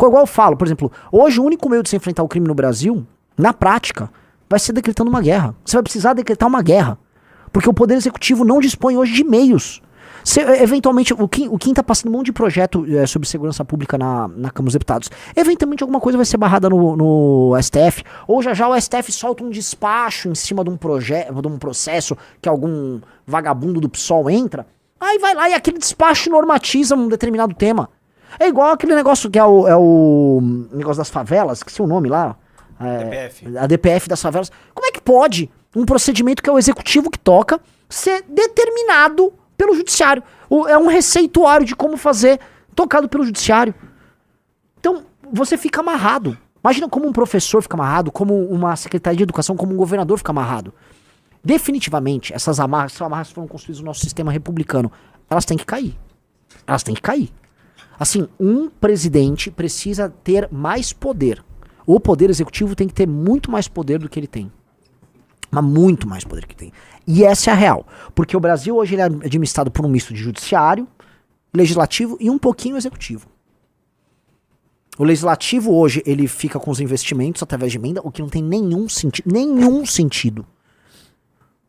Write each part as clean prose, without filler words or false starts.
Igual eu falo, por exemplo, hoje o único meio de se enfrentar o crime no Brasil, na prática, vai ser decretando uma guerra. Você vai precisar decretar uma guerra. Porque o Poder Executivo não dispõe hoje de meios. Eventualmente, o Kim tá passando um monte de projeto sobre segurança pública na Câmara dos Deputados. Eventualmente alguma coisa vai ser barrada no STF, ou já o STF solta um despacho em cima de um projeto, de um processo que algum vagabundo do PSOL entra, aí vai lá e aquele despacho normatiza um determinado tema. É igual aquele negócio que é o negócio das favelas, esqueci o nome lá. DPF. A DPF das favelas. Como é que pode um procedimento que é o executivo que toca ser determinado pelo judiciário? É um receituário de como fazer, tocado pelo judiciário. Então, você fica amarrado. Imagina como um professor fica amarrado, como uma secretaria de educação, como um governador fica amarrado. Definitivamente, essas amarras foram construídas no nosso sistema republicano. Elas têm que cair. Elas têm que cair. Assim, um presidente precisa ter mais poder. O poder executivo tem que ter muito mais poder do que ele tem. Mas muito mais poder que tem. E essa é a real. Porque o Brasil hoje ele é administrado por um misto de judiciário, legislativo e um pouquinho executivo. O legislativo hoje ele fica com os investimentos através de emenda, o que não tem nenhum sentido. Nenhum sentido.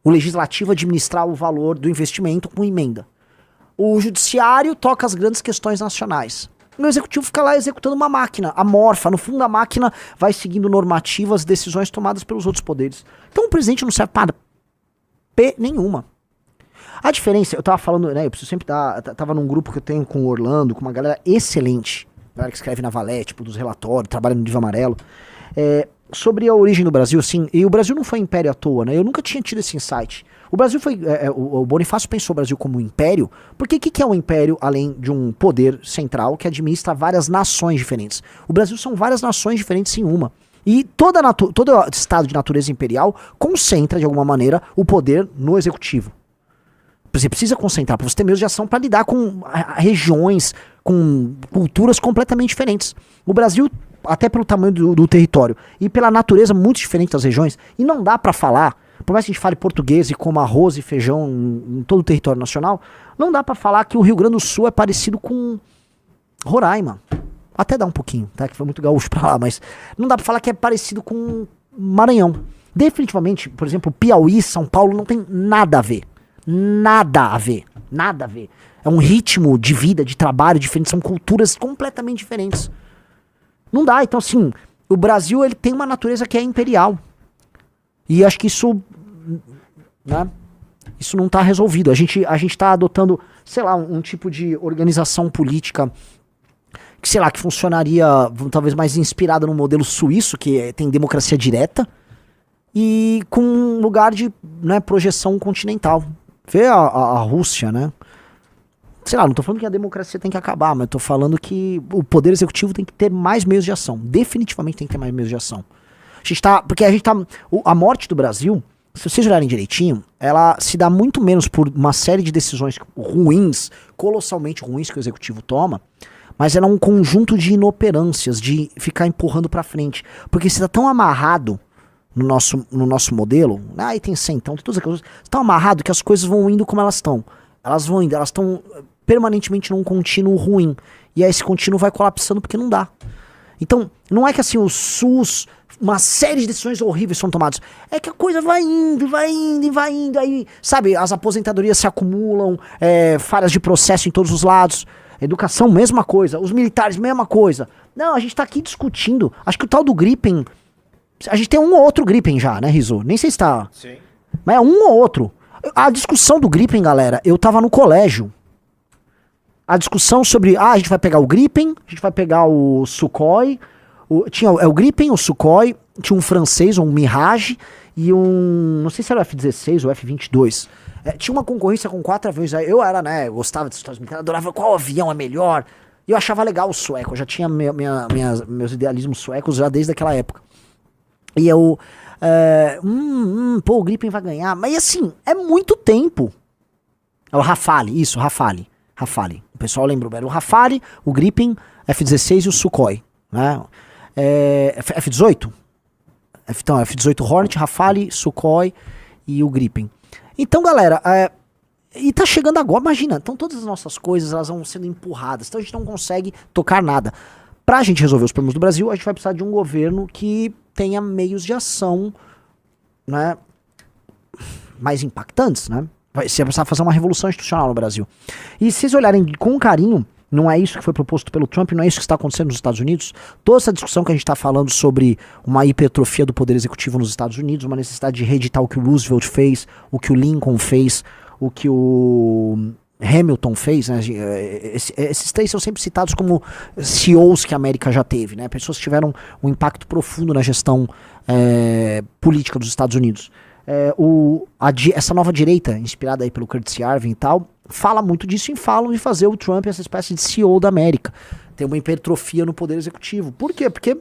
O legislativo administrar o valor do investimento com emenda. O judiciário toca as grandes questões nacionais. O executivo fica lá executando uma máquina amorfa. No fundo, a máquina vai seguindo normativas, decisões tomadas pelos outros poderes. Então o presidente não serve para P nenhuma. A diferença, eu tava falando, né, eu preciso sempre dar, tava num grupo que eu tenho com o Orlando, com uma galera excelente, galera que escreve na Valete, tipo, dos relatórios, trabalha no Livro Amarelo, sobre a origem do Brasil, assim, e o Brasil não foi império à toa, né, eu nunca tinha tido esse insight. O Brasil foi, o Bonifácio pensou o Brasil como um império, porque o que é um império além de um poder central que administra várias nações diferentes? O Brasil são várias nações diferentes em uma. E todo estado de natureza imperial concentra, de alguma maneira, o poder no executivo. Você precisa concentrar, para você ter meios de ação para lidar com regiões, com culturas completamente diferentes. O Brasil, até pelo tamanho do território e pela natureza muito diferente das regiões, e não dá para falar, por mais que a gente fale português e coma arroz e feijão em todo o território nacional, não dá pra falar que o Rio Grande do Sul é parecido com Roraima. Até dá um pouquinho, tá? Que foi muito gaúcho pra lá, mas não dá pra falar que é parecido com Maranhão. Definitivamente, por exemplo, Piauí, São Paulo não tem nada a ver. Nada a ver. Nada a ver. É um ritmo de vida, de trabalho diferente, são culturas completamente diferentes. Não dá, então assim, o Brasil ele tem uma natureza que é imperial. E acho que isso, né, isso não está resolvido. A gente está adotando, sei lá, um tipo de organização política que, sei lá, que funcionaria talvez mais inspirada no modelo suíço, que tem democracia direta, e com um lugar de, né, projeção continental. Vê a Rússia, né? Sei lá, não tô falando que a democracia tem que acabar, mas tô falando que o poder executivo tem que ter mais meios de ação. Definitivamente tem que ter mais meios de ação. A morte do Brasil, se vocês olharem direitinho, ela se dá muito menos por uma série de decisões ruins, colossalmente ruins que o executivo toma, mas ela é um conjunto de inoperâncias, de ficar empurrando pra frente. Porque você tá tão amarrado no nosso modelo, aí tem centão, tem todas aquelas coisas, você tá amarrado que as coisas vão indo como elas estão. Elas vão indo, elas estão permanentemente num contínuo ruim. E aí esse contínuo vai colapsando porque não dá. Então, não é que assim o SUS, uma série de decisões horríveis são tomadas. É que a coisa vai indo, vai indo, vai indo. Aí, sabe, as aposentadorias se acumulam, falhas de processo em todos os lados. Educação, mesma coisa. Os militares, mesma coisa. Não, a gente tá aqui discutindo. Acho que o tal do Gripen... A gente tem um ou outro Gripen já, né, Rizzo? Nem sei se tá... Sim. Mas é um ou outro. A discussão do Gripen, galera, eu tava no colégio. A discussão sobre, a gente vai pegar o Gripen, a gente vai pegar o Sukhoi, tinha o Gripen, o Sukhoi, tinha um francês, um Mirage, e não sei se era o F-16 ou F-22. Tinha uma concorrência com 4 aviões, eu era, né, gostava de histórias militares, adorava qual avião é melhor, e eu achava legal o sueco, eu já tinha meus idealismos suecos já desde aquela época. E eu, pô, o Gripen vai ganhar, mas assim, é muito tempo. É o Rafale, isso, Rafale. O pessoal lembra, era o Rafale, o Gripen, F-16 e o Sukhoi, né? F-18? Então, F-18 Hornet, Rafale, Sukhoi e o Gripen. Então, galera, e tá chegando agora, imagina, então todas as nossas coisas, elas vão sendo empurradas, então a gente não consegue tocar nada. Pra gente resolver os problemas do Brasil, a gente vai precisar de um governo que tenha meios de ação, né, mais impactantes, né? Você vai precisar fazer uma revolução institucional no Brasil. E se vocês olharem com carinho, não é isso que foi proposto pelo Trump, não é isso que está acontecendo nos Estados Unidos. Toda essa discussão que a gente está falando sobre uma hipertrofia do poder executivo nos Estados Unidos, uma necessidade de reeditar o que o Roosevelt fez, o que o Lincoln fez, o que o Hamilton fez, né? Esses três são sempre citados como CEOs que a América já teve, né? Pessoas que tiveram um impacto profundo na gestão política dos Estados Unidos. Essa nova direita, inspirada aí pelo Curtis Yarvin e tal, fala muito disso e falam de fazer o Trump essa espécie de CEO da América. Tem uma hipertrofia no poder executivo. Por quê? Porque,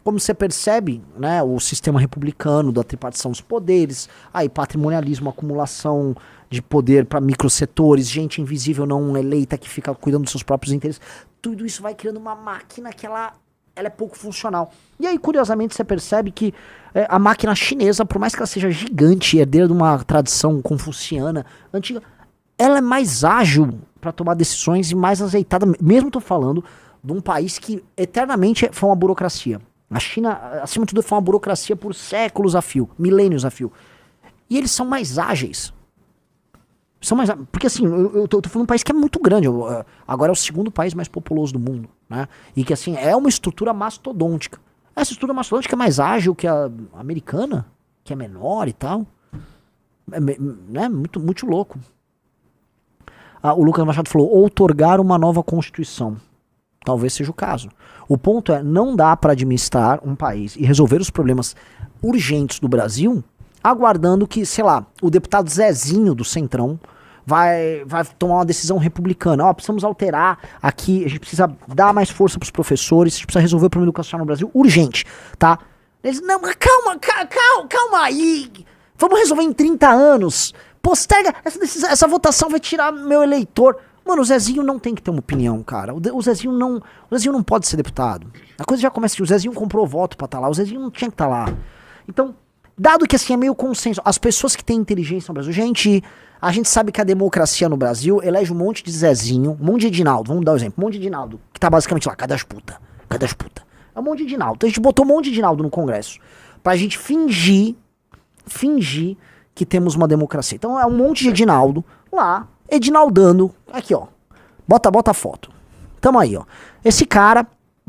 como você percebe, né, o sistema republicano da tripartição dos poderes, aí patrimonialismo, acumulação de poder para microsetores, gente invisível não eleita que fica cuidando dos seus próprios interesses, tudo isso vai criando uma máquina que ela é pouco funcional. E aí, curiosamente, você percebe que a máquina chinesa, por mais que ela seja gigante, herdeira de uma tradição confuciana antiga, ela é mais ágil para tomar decisões e mais azeitada. Mesmo tô falando de um país que eternamente foi uma burocracia. A China, acima de tudo, foi uma burocracia por séculos a fio, milênios a fio. E eles são mais ágeis. Porque assim, eu tô falando de um país que é muito grande. Agora é o segundo país mais populoso do mundo, né? E que assim, é uma estrutura mastodôntica. Essa estrutura mastodôntica é mais ágil que a americana, que é menor e tal. Né? Muito louco. O Lucas Machado falou, outorgar uma nova constituição. Talvez seja o caso. O ponto é, não dá para administrar um país e resolver os problemas urgentes do Brasil aguardando que, sei lá, o deputado Zezinho do Centrão vai tomar uma decisão republicana. Precisamos alterar aqui, a gente precisa dar mais força pros professores, a gente precisa resolver o problema educacional no Brasil urgente, tá? Eles, não, calma aí, vamos resolver em 30 anos, postega, essa votação vai tirar meu eleitor. Mano, o Zezinho não tem que ter uma opinião, cara. O Zezinho não pode ser deputado. A coisa já começa aqui, o Zezinho comprou voto pra estar lá, o Zezinho não tinha que estar lá. Então, dado que assim é meio consenso, as pessoas que têm inteligência no Brasil, a gente sabe que a democracia no Brasil elege um monte de Zezinho, um monte de Edinaldo, vamos dar um exemplo, um monte de Edinaldo, que tá basicamente lá, cadê as puta? É um monte de Edinaldo. Então a gente botou um monte de Edinaldo no Congresso, pra gente fingir que temos uma democracia. Então é um monte de Edinaldo lá, Edinaldando, aqui ó, bota a foto. Tamo aí ó, esse cara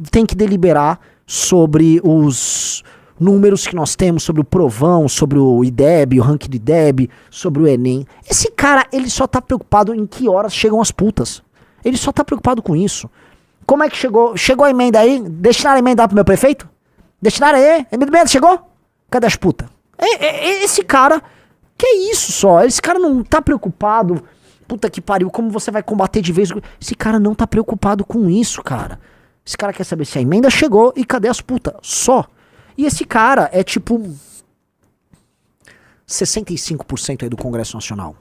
tem que deliberar sobre os números que nós temos, sobre o Provão, sobre o IDEB, o ranking do IDEB, sobre o Enem. Esse cara, ele só tá preocupado em que horas chegam as putas. Ele só tá preocupado com isso. Como é que chegou? Chegou a emenda aí? Destinaram a emenda pro meu prefeito? Destinaram aí? Emenda chegou? Cadê as putas? Esse cara, que é isso só? Esse cara não tá preocupado, puta que pariu, como você vai combater de vez? Esse cara não tá preocupado com isso, cara. Esse cara quer saber se a emenda chegou e cadê as putas? Só. E esse cara é tipo 65% aí do Congresso Nacional.